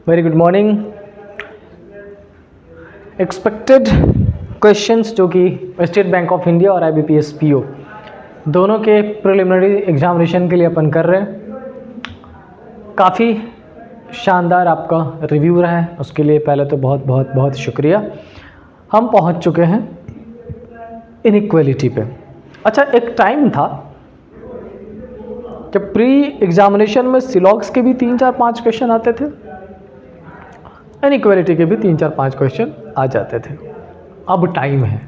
Very good morning. Expected questions जो कि state bank of India और IBPS PO दोनों के प्रिलिमिनरी एग्जामिनेशन के लिए अपन कर रहे हैं। काफ़ी शानदार आपका रिव्यू रहा है, उसके लिए पहले तो बहुत बहुत बहुत शुक्रिया। हम पहुंच चुके हैं इनइक्वालिटी पे। अच्छा, एक टाइम था जब प्री एग्जामिनेशन में सिलॉग्स के भी 3-4-5 क्वेश्चन आते थे, इनइक्वालिटी के भी 3-4-5 क्वेश्चन आ जाते थे। अब टाइम है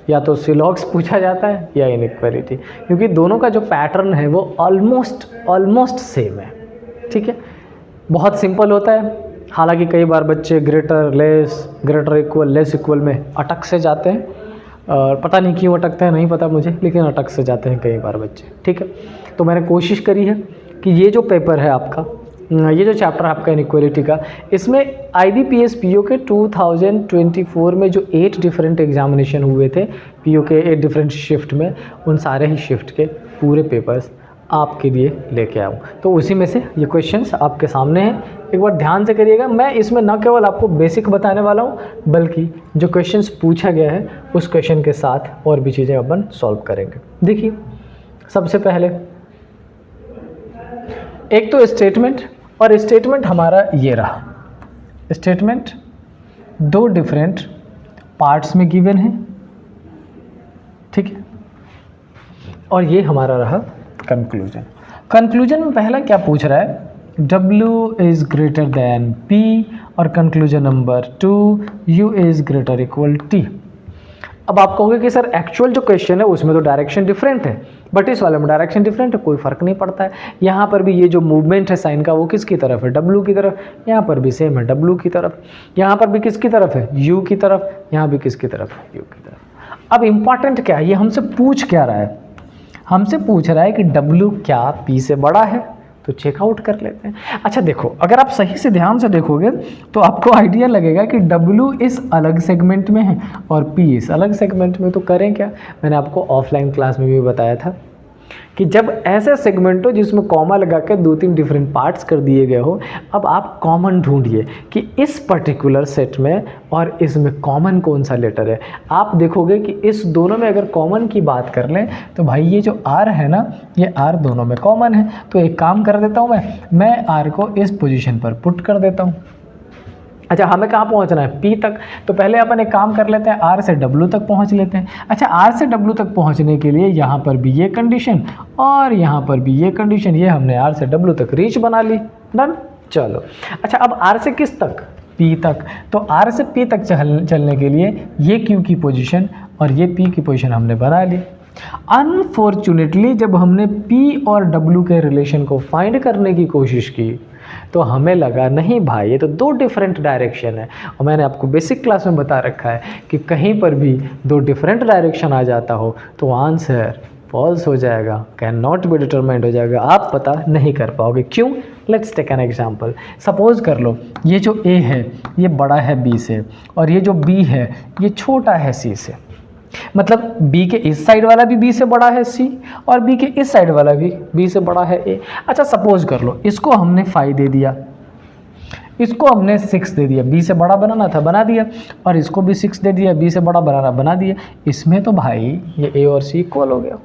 या तो सिलॉग्स पूछा जाता है या इनइक्वालिटी, क्योंकि दोनों का जो पैटर्न है वो ऑलमोस्ट सेम है। ठीक है, बहुत सिंपल होता है। हालांकि कई बार बच्चे greater less, greater equal, less equal में अटक से जाते हैं, और पता नहीं क्यों अटकते हैं, नहीं पता मुझे, लेकिन अटक से जाते हैं कई बार बच्चे। ठीक है, तो मैंने कोशिश करी है कि ये जो पेपर है आपका, ये जो चैप्टर है आपका इनइक्वालिटी का, इसमें IBPS PO के 2024 में जो 8 डिफरेंट एग्जामिनेशन हुए थे PO के 8 डिफरेंट शिफ्ट में, उन सारे ही शिफ्ट के पूरे पेपर्स आपके लिए लेके आऊँ। तो उसी में से ये क्वेश्चंस आपके सामने हैं, एक बार ध्यान से करिएगा। मैं इसमें न केवल आपको बेसिक बताने वाला हूँ, बल्कि जो क्वेश्चंस पूछा गया है उस क्वेश्चन के साथ और भी चीज़ें अपन सॉल्व करेंगे। देखिए, सबसे पहले एक तो स्टेटमेंट, और स्टेटमेंट हमारा ये रहा। स्टेटमेंट 2 डिफरेंट पार्ट्स में गिवन है, ठीक है, और ये हमारा रहा कंक्लूजन। कंक्लूजन में पहला क्या पूछ रहा है, W is greater than P, और conclusion number 2 U is greater equal T। अब आप कहोगे कि सर एक्चुअल जो क्वेश्चन है उसमें तो डायरेक्शन डिफरेंट है, बट इस वाले में डायरेक्शन डिफरेंट है, कोई फ़र्क नहीं पड़ता है। यहाँ पर भी ये जो मूवमेंट है साइन का वो किसकी तरफ है, W की तरफ। यहाँ पर भी सेम है, W की तरफ। यहाँ पर भी किसकी तरफ है, U की तरफ। यहाँ भी किसकी तरफ है, U की तरफ। अब इम्पॉर्टेंट क्या है, ये हमसे पूछ क्या रहा है, हमसे पूछ रहा है कि W क्या P से बड़ा है, तो चेकआउट कर लेते हैं। अच्छा देखो, अगर आप सही से ध्यान से देखोगे तो आपको आइडिया लगेगा कि W इस अलग सेगमेंट में है और P इस अलग सेगमेंट में। तो करें क्या, मैंने आपको ऑफलाइन क्लास में भी बताया था कि जब ऐसे सेगमेंट हो जिसमें कॉमा लगा के 2-3 डिफरेंट पार्ट्स कर दिए गए हो, अब आप कॉमन ढूंढिए कि इस पर्टिकुलर सेट में और इसमें कॉमन कौन सा लेटर है। आप देखोगे कि इस दोनों में अगर कॉमन की बात कर लें तो भाई ये जो R है ना, ये R दोनों में कॉमन है। तो एक काम कर देता हूँ, मैं R को इस पोजीशन पर पुट कर देता हूँ। अच्छा, हमें कहाँ पहुँचना है, P तक। तो पहले अपन एक काम कर लेते हैं, R से W तक पहुँच लेते हैं। अच्छा, R से W तक पहुँचने के लिए यहाँ पर भी ये कंडीशन और यहाँ पर भी ये कंडीशन, ये हमने R से W तक रीच बना ली। डन, चलो। अच्छा, अब R से किस तक, P तक। तो R से P तक चलने के लिए ये Q की पोजीशन और ये P की पोजीशन हमने बना ली। अनफॉर्चुनेटली जब हमने P और W के रिलेशन को फाइंड करने की कोशिश की तो हमें लगा नहीं भाई, ये तो 2 डिफरेंट डायरेक्शन है। और मैंने आपको बेसिक क्लास में बता रखा है कि कहीं पर भी 2 डिफरेंट डायरेक्शन आ जाता हो तो आंसर फॉल्स हो जाएगा, कैन नॉट बी डिटरमाइंड हो जाएगा, आप पता नहीं कर पाओगे। क्यों? Let's take an example. Suppose कर लो ये जो A है ये बड़ा है B से, और ये जो B है ये छोटा है C से। मतलब B के इस साइड वाला भी B से बड़ा है C, और B के इस साइड वाला भी B से बड़ा है A। अच्छा, सपोज कर लो इसको हमने 5 दे दिया, इसको हमने 6 दे दिया, B से बड़ा बनाना था बना दिया, और इसको भी 6 दे दिया, B से बड़ा बनाना बना दिया। इसमें तो भाई ये A और C इक्वल हो गया।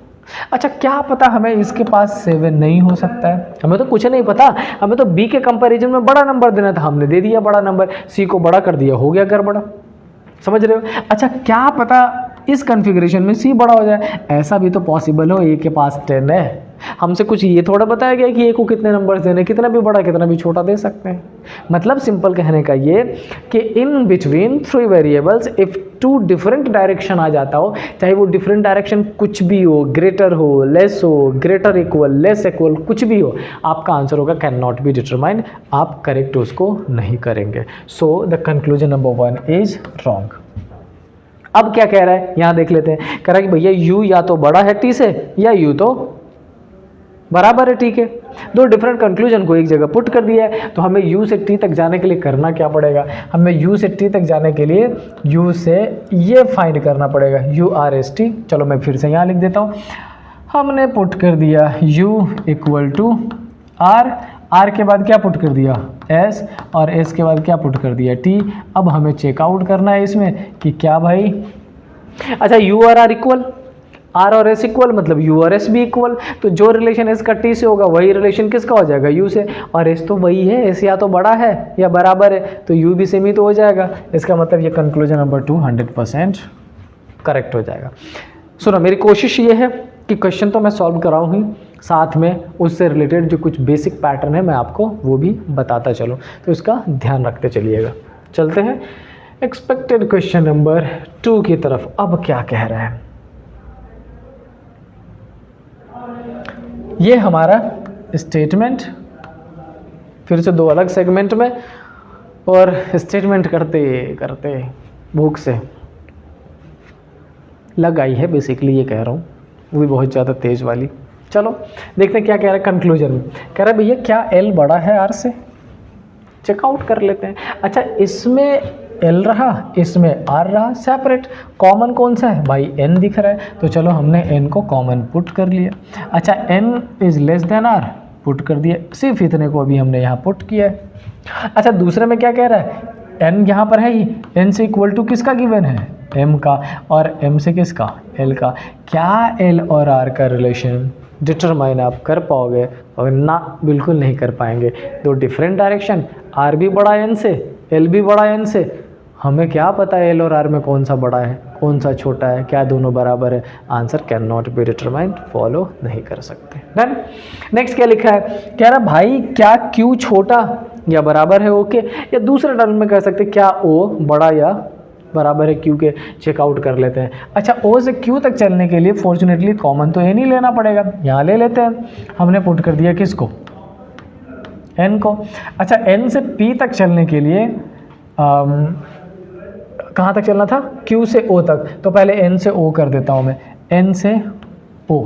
अच्छा, क्या पता हमें इसके पास 7 नहीं हो सकता है, हमें तो कुछ नहीं पता, हमें तो B के कंपैरिजन में बड़ा नंबर देना था, हमने दे दिया बड़ा नंबर, C को बड़ा कर दिया, हो गया गड़बड़ा। समझ रहे हो? अच्छा, क्या पता इस कॉन्फ़िगरेशन में C बड़ा हो जाए, ऐसा भी तो पॉसिबल हो। A के पास 10 है, हमसे कुछ ये थोड़ा बताया गया कि A को कितने नंबर देने, कितना भी बड़ा कितना भी छोटा दे सकते हैं। मतलब सिंपल कहने का ये कि in between 3 variables if 2 different direction आ जाता हो, चाहे वो डिफरेंट डायरेक्शन कुछ भी हो, ग्रेटर हो, लेस हो, ग्रेटर इक्वल, लेस इक्वल, कुछ भी हो, आपका आंसर होगा कैन नॉट बी डिटरमाइंड, आप करेक्ट उसको नहीं करेंगे। So the conclusion number 1 is wrong. अब क्या कह रहा है, यहाँ देख लेते हैं। कह रहा है कि भैया U या तो बड़ा है T से या U तो बराबर है T के। 2 डिफरेंट कंक्लूजन को एक जगह पुट कर दिया है, तो हमें U से T तक जाने के लिए करना क्या पड़ेगा, हमें U से T तक जाने के लिए U से ये फाइंड करना पड़ेगा, URST। चलो मैं फिर से यहाँ लिख देता हूँ। हमने पुट कर दिया U equal to R, R के बाद क्या पुट कर दिया एस, और एस के बाद क्या पुट कर दिया टी। अब हमें चेकआउट करना है इसमें कि क्या भाई, अच्छा यू और आर इक्वल, आर और एस इक्वल मतलब यू और एस भी इक्वल, तो जो रिलेशन एस का टी से होगा वही रिलेशन किसका हो जाएगा यू से, और एस तो वही है, एस या तो बड़ा है या बराबर है, तो यू भी सेम ही तो हो जाएगा। इसका मतलब ये कंक्लूजन नंबर 2 100% करेक्ट हो जाएगा। सुनो, मेरी कोशिश ये है कि क्वेश्चन तो मैं सॉल्व कराऊँ ही, साथ में उससे रिलेटेड जो कुछ बेसिक पैटर्न है मैं आपको वो भी बताता चलूँ, तो इसका ध्यान रखते चलिएगा। चलते हैं एक्सपेक्टेड क्वेश्चन नंबर 2 की तरफ। अब क्या कह रहा है, ये हमारा स्टेटमेंट, फिर से 2 अलग सेगमेंट में, और स्टेटमेंट करते करते भूख से लग आई है, बेसिकली ये कह रहा हूँ, वो भी बहुत ज़्यादा तेज़ वाली। चलो देखते हैं क्या कह रहा है कंक्लूजन में। कह रहा है भैया क्या एल बड़ा है आर से, चेकआउट कर लेते हैं। अच्छा इसमें एल रहा, इसमें आर रहा, सेपरेट, कॉमन कौन सा है भाई, एन दिख रहा है, तो चलो हमने एन को कॉमन पुट कर लिया। अच्छा N is less than R put कर दिया, सिर्फ इतने को अभी हमने यहाँ पुट किया है। अच्छा दूसरे में क्या कह रहा है, एन यहाँ पर है ही, एन से इक्वल टू किसका गिवन है एम का, और एम से किसका एल का। क्या एल और आर का रिलेशन डिटरमाइन आप कर पाओगे, और ना बिल्कुल नहीं कर पाएंगे। दो डिफरेंट डायरेक्शन, आर भी बड़ा एन से, एल भी बड़ा एन से, हमें क्या पता है एल और आर में कौन सा बड़ा है कौन सा छोटा है, क्या दोनों बराबर है, answer can not be determined, follow नहीं कर सकते। डन। नेक्स्ट क्या लिखा है, कह रहा भाई क्या क्यू छोटा या बराबर है ओके, या दूसरे टर्म में कह सकते क्या ओ बड़ा या बराबर है क्यू के, चेकआउट कर लेते हैं। अच्छा ओ से क्यू तक चलने के लिए फॉर्चुनेटली कॉमन तो एन ही लेना पड़ेगा, यहाँ ले लेते हैं, हमने पुट कर दिया किसको एन को। अच्छा एन से पी तक चलने के लिए कहाँ तक चलना था, क्यू से ओ तक, तो पहले एन से ओ कर देता हूँ मैं, एन से ओ।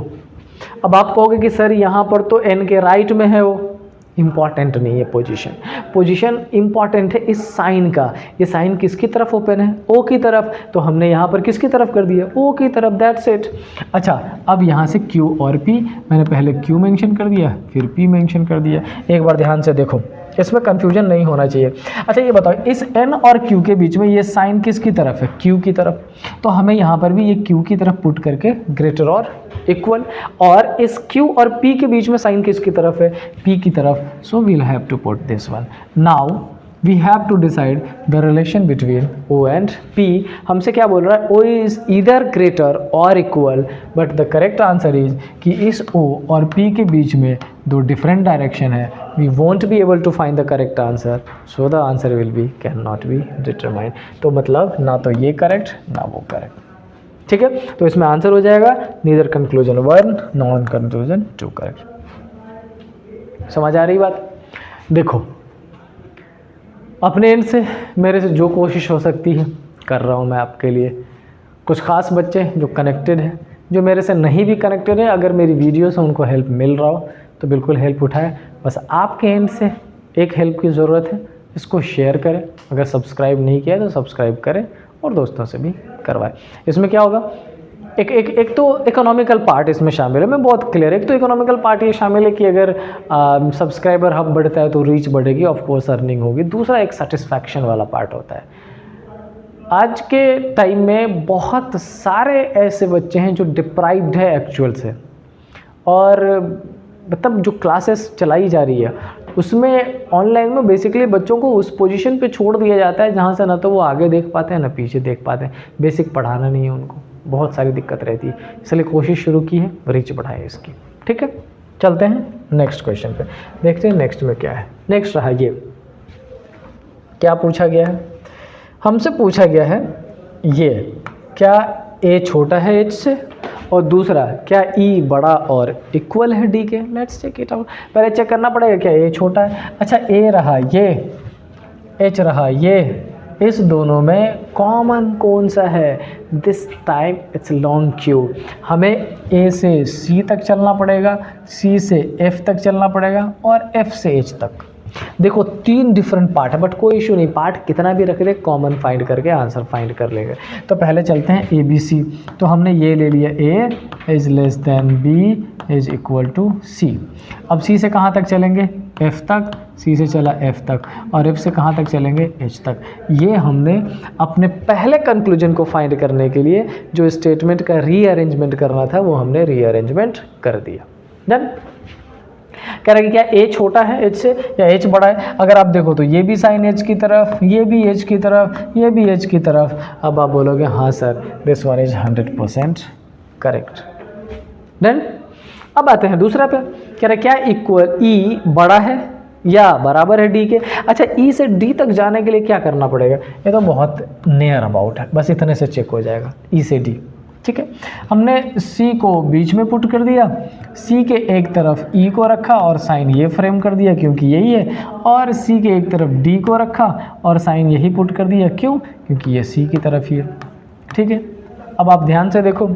अब आप कहोगे कि सर यहाँ पर तो एन के राइट में है वो, इम्पॉर्टेंट नहीं है पोजीशन, पोजीशन इम्पॉर्टेंट है इस साइन का, ये साइन किसकी तरफ ओपन है ओ की तरफ, तो हमने यहाँ पर किसकी तरफ कर दिया ओ की तरफ, दैट्स इट। अच्छा अब यहाँ से क्यू और पी, मैंने पहले क्यू मेंशन कर दिया फिर पी मेंशन कर दिया, एक बार ध्यान से देखो इसमें कंफ्यूजन नहीं होना चाहिए। अच्छा ये बताओ इस एन और क्यू के बीच में ये साइन किसकी तरफ है क्यू की तरफ, तो हमें यहाँ पर भी ये क्यू की तरफ पुट करके ग्रेटर और इक्वल, और इस क्यू और पी के बीच में साइन किसकी तरफ है पी की तरफ, so we'll have to put this one. Now we have to decide the relation between O and P. हमसे क्या बोल रहा है, ओ इज ईदर ग्रेटर और equal, but the correct answer is कि इस ओ और पी के बीच में दो डिफरेंट डायरेक्शन है, we won't be able to find the correct answer, so the answer will be can not be determined. तो मतलब ना तो ये करेक्ट ना वो करेक्ट, ठीक है। तो इसमें आंसर हो जाएगा neither conclusion 1 non conclusion 2 correct. समझ आ रही बात। देखो अपने एंड से मेरे से जो कोशिश हो सकती है कर रहा हूँ मैं आपके लिए। कुछ खास बच्चे जो कनेक्टेड हैं, जो मेरे से नहीं भी कनेक्टेड है, अगर मेरी वीडियो से उनको हेल्प मिल रहा हो तो बिल्कुल हेल्प उठाएं। बस आपके एंड से एक हेल्प की ज़रूरत है, इसको शेयर करें, अगर सब्सक्राइब नहीं किया तो सब्सक्राइब करें और दोस्तों से भी करवाएं। इसमें क्या होगा, एक तो इकोनॉमिकल पार्ट इसमें शामिल है, मैं बहुत क्लियर है। एक तो इकोनॉमिकल पार्ट ये शामिल है कि अगर सब्सक्राइबर हब बढ़ता है तो रीच बढ़ेगी, ऑफ कोर्स अर्निंग होगी। दूसरा एक सेटिस्फैक्शन वाला पार्ट होता है। आज के टाइम में बहुत सारे ऐसे बच्चे हैं जो डिप्राइव्ड है एक्चुअल से, और मतलब जो क्लासेस चलाई जा रही है उसमें ऑनलाइन में बेसिकली बच्चों को उस पोजीशन पे छोड़ दिया जाता है जहाँ से ना तो वो आगे देख पाते हैं ना पीछे देख पाते हैं। बेसिक पढ़ाना नहीं है उनको, बहुत सारी दिक्कत रहती है, इसलिए कोशिश शुरू की है रीच बढ़ाएं इसकी, ठीक है। चलते हैं नेक्स्ट क्वेश्चन पे, देखते हैं नेक्स्ट में क्या है। नेक्स्ट रहा ये, क्या पूछा गया है, हमसे पूछा गया है ये क्या ए छोटा है एच से, और दूसरा क्या ई बड़ा और इक्वल है डी के। Let's check it out. पहले चेक करना पड़ेगा क्या ए छोटा है। अच्छा ए रहा ये, एच रहा ये, इस दोनों में कॉमन कौन सा है, this time it's long Q. हमें ए से सी तक चलना पड़ेगा, सी से एफ तक चलना पड़ेगा और एफ से एच तक। देखो 3 डिफरेंट पार्ट है, बट कोई इशू नहीं, पार्ट कितना भी रख दे कॉमन फाइंड करके आंसर फाइंड कर लेंगे। तो पहले चलते हैं ए बी सी। तो हमने ये ले लिया A is less than B is equal to C. अब सी से कहाँ तक चलेंगे, F तक, C से चला F तक, और F से कहाँ तक चलेंगे, H तक। ये हमने अपने पहले कंक्लूजन को फाइंड करने के लिए जो स्टेटमेंट का रीअरेंजमेंट करना था वो हमने रीअरेंजमेंट कर दिया। डन। कह रहा है कि क्या a छोटा है h से या h बड़ा है। अगर आप देखो तो ये भी साइन h की तरफ, ये भी h की तरफ, ये भी h की तरफ। अब आप बोलोगे हाँ sir, this one is 100% correct. Done. अब आते हैं दूसरा पे। कह रहा है क्या इक्वल e बड़ा है या बराबर है d के। अच्छा, e से d तक जाने के लिए क्या करना पड़ेगा, ये तो बहुत नियर अबाउट है, बस इतने से चेक हो जाएगा e से d। ठीक है, हमने c को बीच में पुट कर दिया, c के एक तरफ e को रखा और साइन ये फ्रेम कर दिया क्योंकि यही है, और c के एक तरफ d को रखा और साइन यही पुट कर दिया, क्यों, क्योंकि ये c की तरफ ही है। ठीक है, अब आप ध्यान से देखो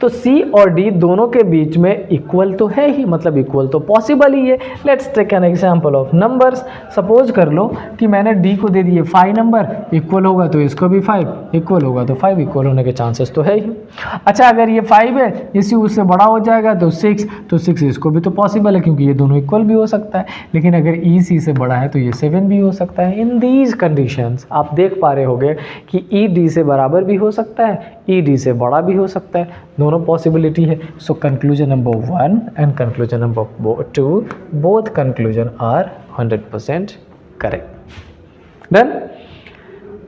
तो C और D दोनों के बीच में इक्वल तो है ही, मतलब इक्वल तो पॉसिबल ही है। Let's take an example of numbers. Suppose कर लो कि मैंने D को दे दिए 5 नंबर, इक्वल होगा तो इसको भी 5, इक्वल होगा तो 5, इक्वल होने के चांसेस तो है ही। अच्छा, अगर ये 5 है, इसी उससे बड़ा हो जाएगा तो 6, तो 6 इसको भी तो पॉसिबल है क्योंकि ये दोनों इक्वल भी हो सकता है। लेकिन अगर E C से बड़ा है तो ये 7 भी हो सकता है। इन दीज कंडीशंस आप देख पा रहे होंगे कि E D से बराबर भी हो सकता है, E D से बड़ा भी हो सकता है, दोनों पॉसिबिलिटी है। So conclusion number 1 and conclusion number 2, both conclusion are 100% correct. Done.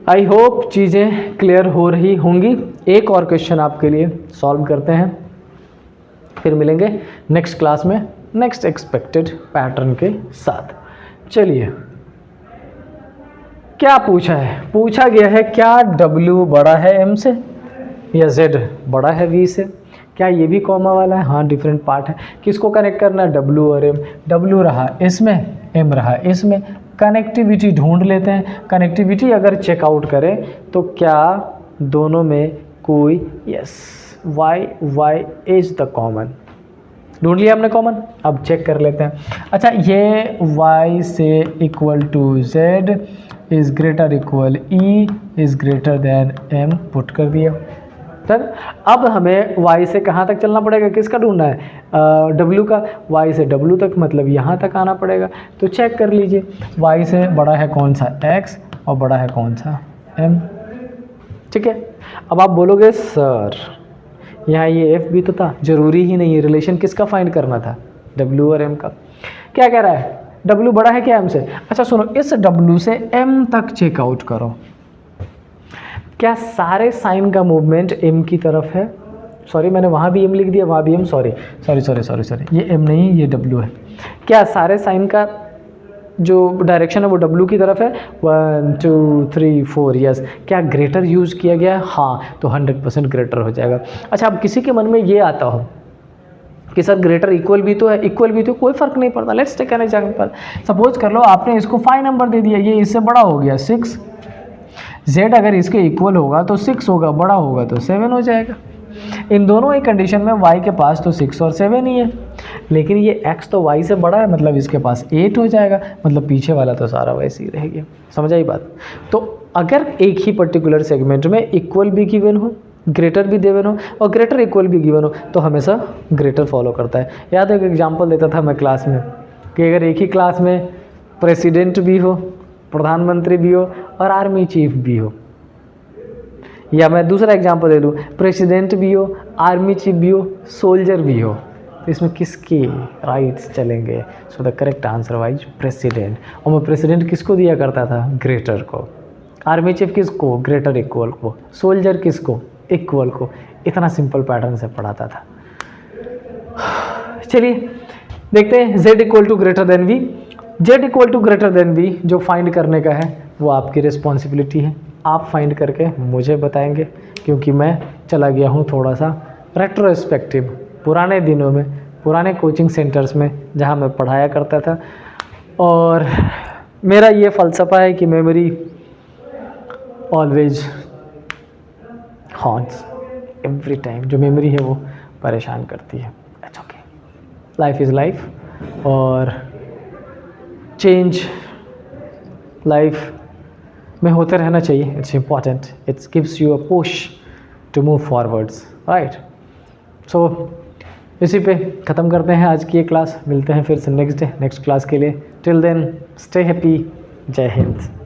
I hope चीज़ें क्लियर हो रही होंगी। एक और क्वेश्चन आपके लिए सॉल्व करते हैं, फिर मिलेंगे नेक्स्ट क्लास में नेक्स्ट एक्सपेक्टेड पैटर्न के साथ। चलिए, क्या पूछा है, पूछा गया है क्या W बड़ा है M से या Z बड़ा है V से। क्या ये भी कॉमा वाला है, हाँ डिफरेंट पार्ट है। किसको कनेक्ट करना है, W और M। W रहा इसमें, M रहा इसमें, कनेक्टिविटी ढूंढ लेते हैं। कनेक्टिविटी अगर चेकआउट करें तो क्या दोनों में कोई, yes, y is the common, ढूंढ लिया हमने कॉमन। अब चेक कर लेते हैं। अच्छा, ये y से equal to z is greater equal e is greater than m put कर दिया। सर अब हमें y से कहाँ तक चलना पड़ेगा, किसका ढूंढना है, w का। y से w तक मतलब यहाँ तक आना पड़ेगा। तो चेक कर लीजिए, y से बड़ा है कौन सा, x, और बड़ा है कौन सा, m। ठीक है, अब आप बोलोगे सर यहाँ ये f भी तो था, ज़रूरी ही नहीं है, रिलेशन किसका फाइंड करना था, w और m का। क्या कह रहा है, w बड़ा है क्या m से। अच्छा सुनो, इस w से m तक चेकआउट करो, क्या सारे साइन का मूवमेंट m की तरफ है। सॉरी, मैंने वहाँ भी m लिख दिया, वहाँ भी m, सॉरी, ये m नहीं, ये w है। क्या सारे साइन का जो डायरेक्शन है वो w की तरफ है, 1 2 3 4, यस। क्या ग्रेटर यूज़ किया गया है, हाँ, तो 100% ग्रेटर हो जाएगा। अच्छा, अब किसी के मन में ये आता हो कि सर ग्रेटर इक्वल भी तो है, इक्वल भी तो, कोई फ़र्क नहीं पड़ता। Let's take an example. Suppose कर लो आपने इसको 5 नंबर दे दिया, ये इससे बड़ा हो गया 6, z अगर इसके इक्वल होगा तो 6 होगा, बड़ा होगा तो 7 हो जाएगा। इन दोनों ही कंडीशन में y के पास तो 6 और 7 ही है, लेकिन ये x तो y से बड़ा है, मतलब इसके पास 8 हो जाएगा, मतलब पीछे वाला तो सारा वैसे ही रहेगा। समझ आई बात। तो अगर एक ही पर्टिकुलर सेगमेंट में इक्वल भी गिवन हो, ग्रेटर भी गिवन हो और ग्रेटर इक्वल भी गिवन हो, तो हमेशा ग्रेटर फॉलो करता है। याद है, एक एग्जाम्पल देता था मैं क्लास में कि अगर एक ही क्लास में प्रेसिडेंट भी हो, प्रधानमंत्री भी हो और आर्मी चीफ भी हो, या मैं दूसरा एग्जांपल दे दूँ, प्रेसिडेंट भी हो, आर्मी चीफ भी हो, सोल्जर भी हो, तो इसमें किसके राइट्स चलेंगे। So the correct answer wise president. और मैं प्रेसिडेंट किसको दिया करता था, ग्रेटर को। आर्मी चीफ किसको, ग्रेटर इक्वल को। सोल्जर किसको, इक्वल को। इतना सिंपल पैटर्न से पढ़ाता था। चलिए देखते हैं, z equal to greater than V. z equal to greater than V जो फाइंड करने का है वो आपकी रिस्पॉन्सिबिलिटी है, आप फाइंड करके मुझे बताएंगे, क्योंकि मैं चला गया हूँ थोड़ा सा रेट्रोस्पेक्टिव, पुराने दिनों में, पुराने कोचिंग सेंटर्स में जहाँ मैं पढ़ाया करता था। और मेरा ये फ़लसफ़ा है कि memory always haunts every time. जो मेमोरी है वो परेशान करती है। It's okay, life is life, और चेंज लाइफ में होते रहना चाहिए। It's important, it's gives you a push to move forwards, right. So इसी पे ख़त्म करते हैं आज की ये क्लास। मिलते हैं फिर से नेक्स्ट क्लास के लिए। Till then stay happy. जय हिंद।